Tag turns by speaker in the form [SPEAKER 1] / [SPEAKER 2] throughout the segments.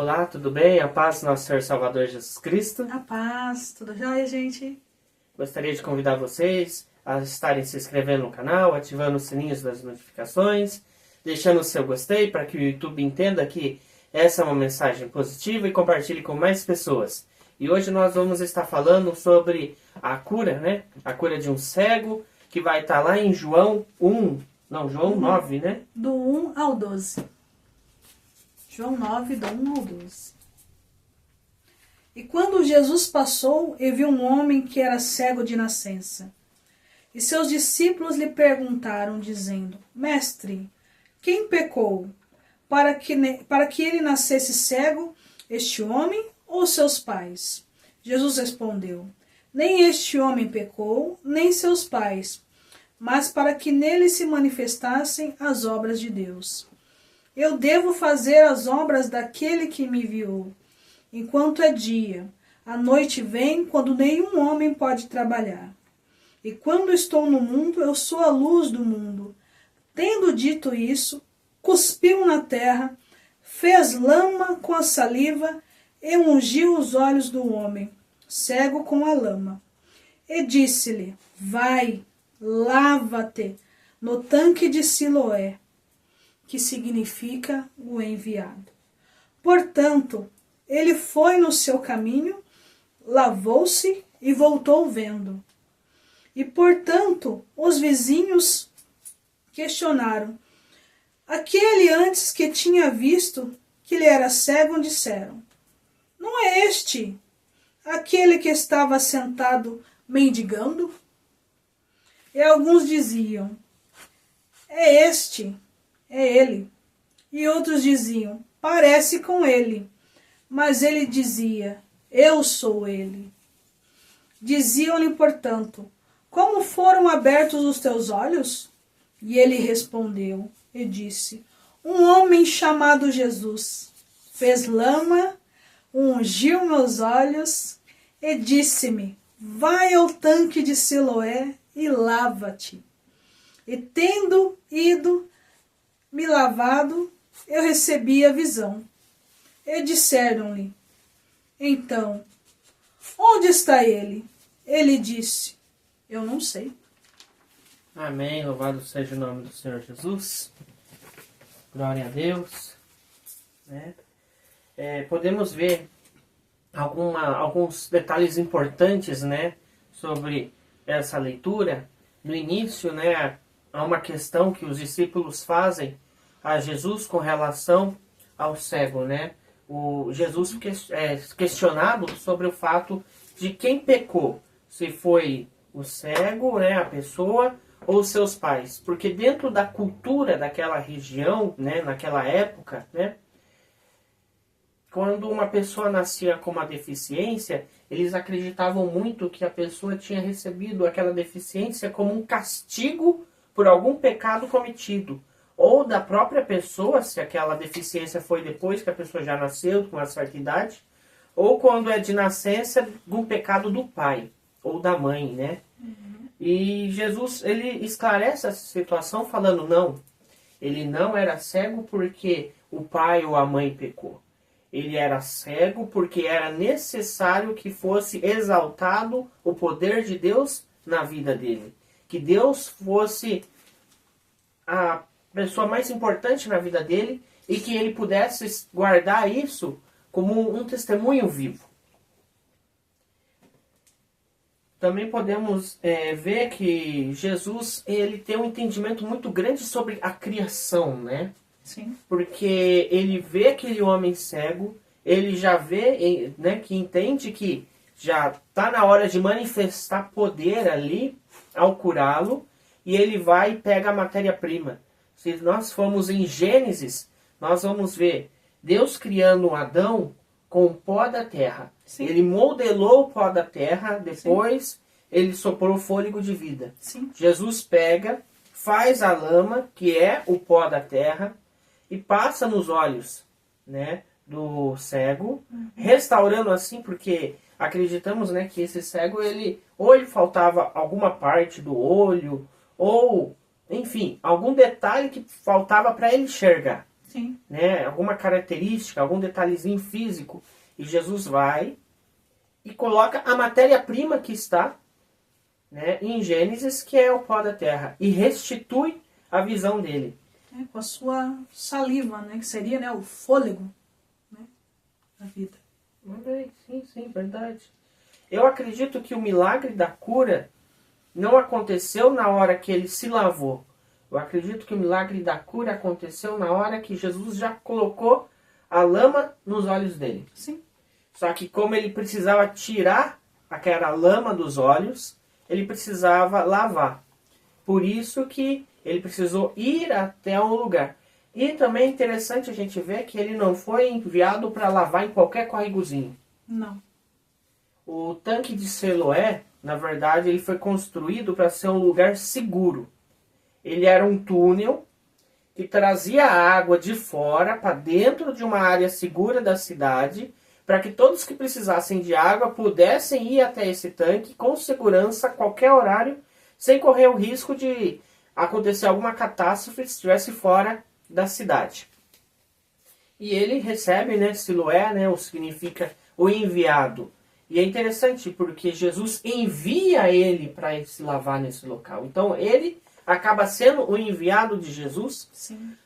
[SPEAKER 1] Olá, tudo bem? A paz do nosso Senhor Salvador Jesus Cristo.
[SPEAKER 2] A paz, tudo jóia, gente?
[SPEAKER 1] Gostaria de convidar vocês a estarem se inscrevendo no canal, ativando os sininhos das notificações, deixando o seu gostei para que o YouTube entenda que essa é uma mensagem positiva e compartilhe com mais pessoas. E hoje nós vamos estar falando sobre a cura, né? A cura de um cego, que vai estar lá em João 9, né?
[SPEAKER 2] Do 1 ao 12. João 9, do 1 ao 12. E quando Jesus passou, e viu um homem que era cego de nascença. E seus discípulos lhe perguntaram, dizendo: Mestre, quem pecou, para que ele nascesse cego, este homem ou seus pais? Jesus respondeu: Nem este homem pecou, nem seus pais, mas para que nele se manifestassem as obras de Deus. Eu devo fazer as obras daquele que me enviou, enquanto é dia. A noite vem, quando nenhum homem pode trabalhar. E quando estou no mundo, eu sou a luz do mundo. Tendo dito isso, cuspiu na terra, fez lama com a saliva e ungiu os olhos do homem, cego com a lama. E disse-lhe: Vai, lava-te no tanque de Siloé, que significa o enviado. Portanto, ele foi no seu caminho, lavou-se e voltou vendo. E, portanto, os vizinhos questionaram. Aquele antes que tinha visto que ele era cego, disseram: Não é este aquele que estava sentado mendigando? E alguns diziam: É este, é ele. E outros diziam: Parece com ele. Mas ele dizia: Eu sou ele. Diziam-lhe, portanto: Como foram abertos os teus olhos? E ele respondeu e disse: Um homem chamado Jesus fez lama, ungiu meus olhos e disse-me: Vai ao tanque de Siloé e lava-te. E tendo ido me lavado, eu recebi a visão. E disseram-lhe: Então, onde está ele? Ele disse: Eu não sei.
[SPEAKER 1] Amém, louvado seja o nome do Senhor Jesus. Glória a Deus. Né? Podemos ver alguns detalhes importantes, né, sobre essa leitura. No início, né, há uma questão que os discípulos fazem a Jesus com relação ao cego, né? O Jesus questionado sobre o fato de quem pecou, se foi o cego, né, a pessoa, ou seus pais, porque dentro da cultura daquela região, né, naquela época, né, quando uma pessoa nascia com uma deficiência, eles acreditavam muito que a pessoa tinha recebido aquela deficiência como um castigo por algum pecado cometido, ou da própria pessoa, se aquela deficiência foi depois que a pessoa já nasceu, com uma certa idade, ou quando é de nascença, um pecado do pai ou da mãe, né? Uhum. E Jesus, ele esclarece essa situação falando: não, ele não era cego porque o pai ou a mãe pecou. Ele era cego porque era necessário que fosse exaltado o poder de Deus na vida dele. Que Deus fosse a pessoa mais importante na vida dele e que ele pudesse guardar isso como um testemunho vivo. Também podemos ver que Jesus, ele tem um entendimento muito grande sobre a criação, né?
[SPEAKER 2] Sim.
[SPEAKER 1] Porque ele vê aquele homem cego, ele já vê, né, que entende que já está na hora de manifestar poder ali ao curá-lo, e ele vai e pega a matéria-prima. Se nós formos em Gênesis, nós vamos ver Deus criando Adão com o pó da terra. Sim. Ele modelou o pó da terra, depois sim, ele soprou o fôlego de vida.
[SPEAKER 2] Sim.
[SPEAKER 1] Jesus pega, faz a lama, que é o pó da terra, e passa nos olhos, né, do cego, restaurando assim, porque acreditamos, né, que esse cego, ou ele faltava alguma parte do olho, ou, enfim, algum detalhe que faltava para ele enxergar.
[SPEAKER 2] Sim.
[SPEAKER 1] né? Alguma característica, algum detalhezinho físico. E Jesus vai e coloca a matéria-prima que está, né, em Gênesis, que é o pó da terra, e restitui a visão dele.
[SPEAKER 2] Com a sua saliva, né? Que seria, né, o fôlego, né, da vida.
[SPEAKER 1] Sim, verdade. Eu acredito que o milagre da cura não aconteceu na hora que ele se lavou. Eu acredito que o milagre da cura aconteceu na hora que Jesus já colocou a lama nos olhos dele.
[SPEAKER 2] Sim.
[SPEAKER 1] Só que como ele precisava tirar aquela lama dos olhos, ele precisava lavar. Por isso que ele precisou ir até um lugar. E também é interessante a gente ver que ele não foi enviado para lavar em qualquer córregozinho.
[SPEAKER 2] Não.
[SPEAKER 1] O tanque de Siloé, na verdade, ele foi construído para ser um lugar seguro. Ele era um túnel que trazia a água de fora para dentro de uma área segura da cidade, para que todos que precisassem de água pudessem ir até esse tanque com segurança a qualquer horário, sem correr o risco de acontecer alguma catástrofe se estivesse fora da cidade. E ele recebe, né, Siloé, né, o significa o enviado. E é interessante porque Jesus envia ele para se lavar nesse local. Então ele acaba sendo o enviado de Jesus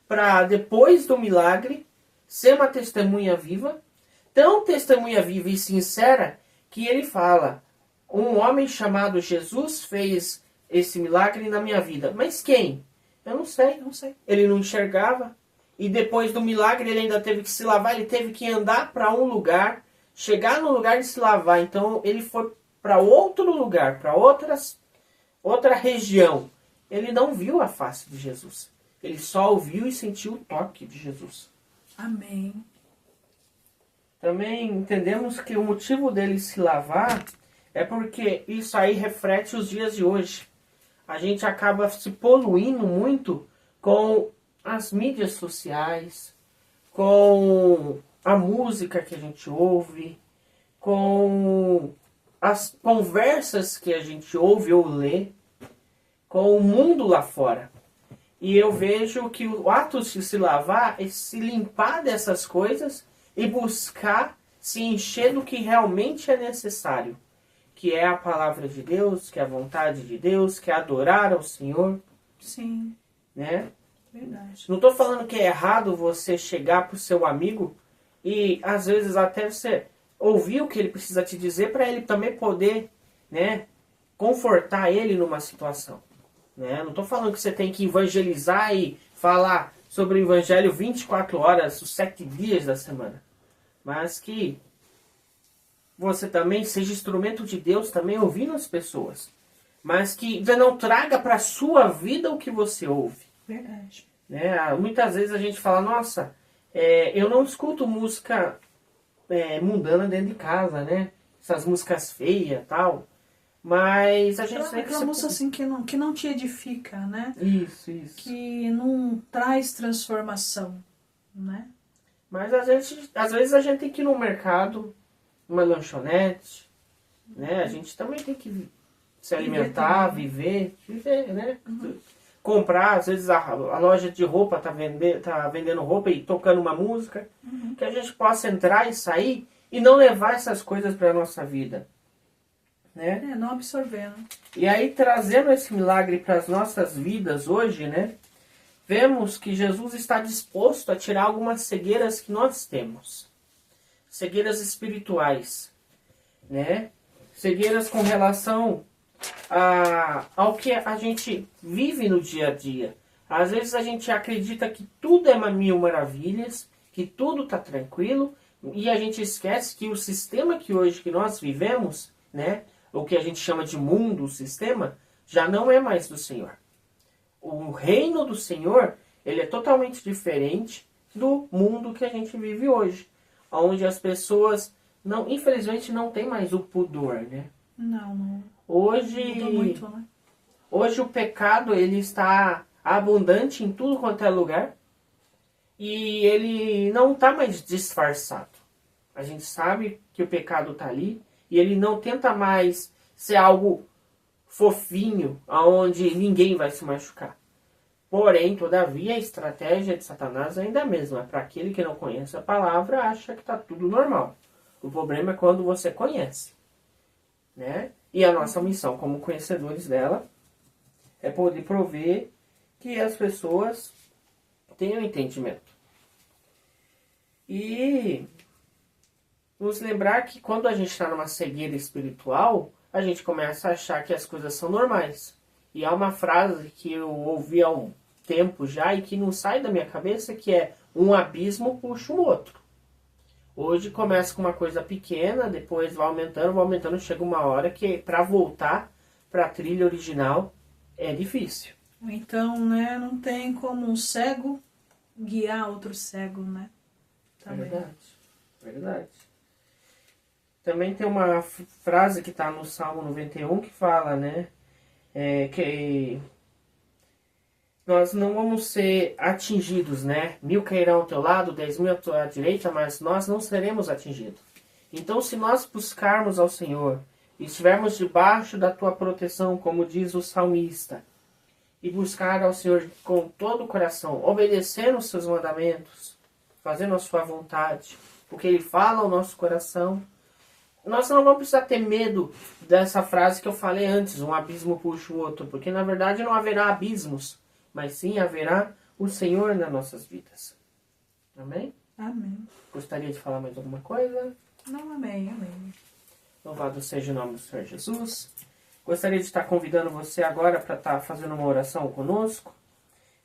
[SPEAKER 1] para, depois do milagre, ser uma testemunha viva. Tão testemunha viva e sincera que ele fala: um homem chamado Jesus fez esse milagre na minha vida. Mas quem? Eu não sei. Ele não enxergava. E depois do milagre ele ainda teve que se lavar, ele teve que andar para um lugar, chegar no lugar de se lavar. Então ele foi para outro lugar, para outra região. Ele não viu a face de Jesus. Ele só ouviu e sentiu o toque de Jesus.
[SPEAKER 2] Amém.
[SPEAKER 1] Também entendemos que o motivo dele se lavar é porque isso aí reflete os dias de hoje. A gente acaba se poluindo muito com as mídias sociais, com a música que a gente ouve, com as conversas que a gente ouve ou lê, com o mundo lá fora. E eu vejo que o ato de se lavar é se limpar dessas coisas e buscar se encher do que realmente é necessário, que é a palavra de Deus, que é a vontade de Deus, que é adorar ao Senhor.
[SPEAKER 2] Sim.
[SPEAKER 1] Né?
[SPEAKER 2] Verdade.
[SPEAKER 1] Não estou falando que é errado você chegar para o seu amigo e às vezes até você ouvir o que ele precisa te dizer para ele também poder, né, confortar ele numa situação. Né? Não estou falando que você tem que evangelizar e falar sobre o evangelho 24 horas, os 7 dias da semana. Mas que você também seja instrumento de Deus, também ouvindo as pessoas. Mas que você não traga para a sua vida o que você ouve.
[SPEAKER 2] Verdade.
[SPEAKER 1] Né? Muitas vezes a gente fala, nossa, eu não escuto música mundana dentro de casa, né? Essas músicas feias e tal. Mas a gente
[SPEAKER 2] aquela música assim que não te edifica, né?
[SPEAKER 1] Isso.
[SPEAKER 2] Que não traz transformação, né?
[SPEAKER 1] Mas às vezes a gente tem que ir no mercado, uma lanchonete, né? A gente também tem que se alimentar, viver, né? Uhum. Comprar, às vezes a loja de roupa tá vendendo roupa e tocando uma música, que a gente possa entrar e sair e não levar essas coisas para a nossa vida. Né?
[SPEAKER 2] Não absorvendo.
[SPEAKER 1] E aí, trazendo esse milagre para as nossas vidas hoje, né? Vemos que Jesus está disposto a tirar algumas cegueiras que nós temos. Cegueiras espirituais, né? Cegueiras com relação ao que a gente vive no dia a dia. Às vezes a gente acredita que tudo é mil maravilhas, que tudo está tranquilo, e a gente esquece que o sistema que hoje que nós vivemos, né? O que a gente chama de mundo, o sistema, já não é mais do Senhor. O reino do Senhor, ele é totalmente diferente do mundo que a gente vive hoje. Onde as pessoas, infelizmente, não tem mais o pudor, né?
[SPEAKER 2] Não.
[SPEAKER 1] Hoje,
[SPEAKER 2] mudou muito, né?
[SPEAKER 1] Hoje o pecado, ele está abundante em tudo quanto é lugar. E ele não está mais disfarçado. A gente sabe que o pecado está ali. E ele não tenta mais ser algo fofinho, aonde ninguém vai se machucar. Porém, todavia, a estratégia de Satanás ainda é a mesma. Para aquele que não conhece a palavra, acha que está tudo normal. O problema é quando você conhece, né? E a nossa missão como conhecedores dela é poder prover que as pessoas tenham entendimento. E nos lembrar que quando a gente está numa cegueira espiritual, a gente começa a achar que as coisas são normais. E há uma frase que eu ouvi há um tempo já e que não sai da minha cabeça, que é: um abismo puxa o outro. Hoje começa com uma coisa pequena, depois vai aumentando, chega uma hora que para voltar para a trilha original é difícil.
[SPEAKER 2] Então, né, não tem como um cego guiar outro cego, né? Também.
[SPEAKER 1] Verdade. Também tem uma frase que está no Salmo 91 que fala, né, que nós não vamos ser atingidos, né? 1000 cairão ao teu lado, 10.000 à tua direita, mas nós não seremos atingidos. Então, se nós buscarmos ao Senhor e estivermos debaixo da tua proteção, como diz o salmista, e buscar ao Senhor com todo o coração, obedecendo os seus mandamentos, fazendo a sua vontade, o que Ele fala ao nosso coração, nós não vamos precisar ter medo dessa frase que eu falei antes, um abismo puxa o outro, porque na verdade não haverá abismos, mas sim haverá o Senhor nas nossas vidas. Amém?
[SPEAKER 2] Amém.
[SPEAKER 1] Gostaria de falar mais alguma coisa?
[SPEAKER 2] Não, amém.
[SPEAKER 1] Louvado seja o nome do Senhor Jesus. Gostaria de estar convidando você agora para estar fazendo uma oração conosco.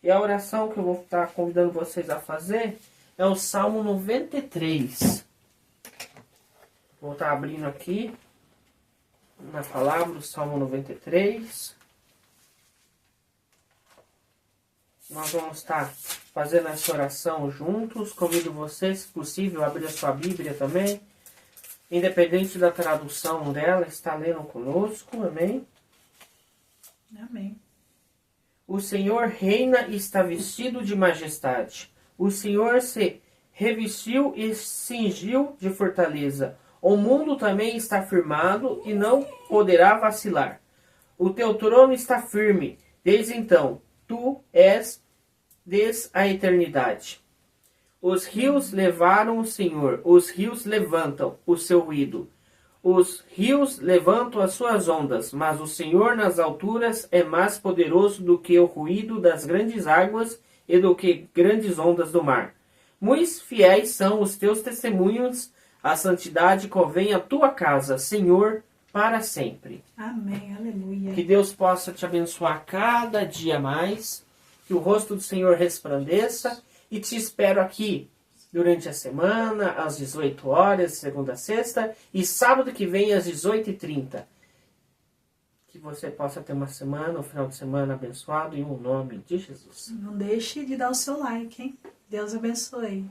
[SPEAKER 1] E a oração que eu vou estar convidando vocês a fazer é o Salmo 93. Vou estar abrindo aqui na palavra o Salmo 93. Nós vamos estar fazendo essa oração juntos. Convido você, se possível, a abrir a sua Bíblia também. Independente da tradução dela, está lendo conosco. Amém?
[SPEAKER 2] Amém.
[SPEAKER 1] O Senhor reina e está vestido de majestade. O Senhor se revestiu e cingiu de fortaleza. O mundo também está firmado e não poderá vacilar. O teu trono está firme, desde então. Tu és desde a eternidade. Os rios levaram o Senhor, os rios levantam o seu ruído. Os rios levantam as suas ondas, mas o Senhor nas alturas é mais poderoso do que o ruído das grandes águas e do que grandes ondas do mar. Muito fiéis são os teus testemunhos, a santidade convém à tua casa, Senhor, para sempre.
[SPEAKER 2] Amém, aleluia.
[SPEAKER 1] Que Deus possa te abençoar cada dia mais, que o rosto do Senhor resplandeça, e te espero aqui durante a semana, às 18 horas, segunda a sexta, e sábado que vem às 18h30. Que você possa ter uma semana, um final de semana abençoado, em nome de Jesus.
[SPEAKER 2] Não deixe de dar o seu like, hein? Deus abençoe.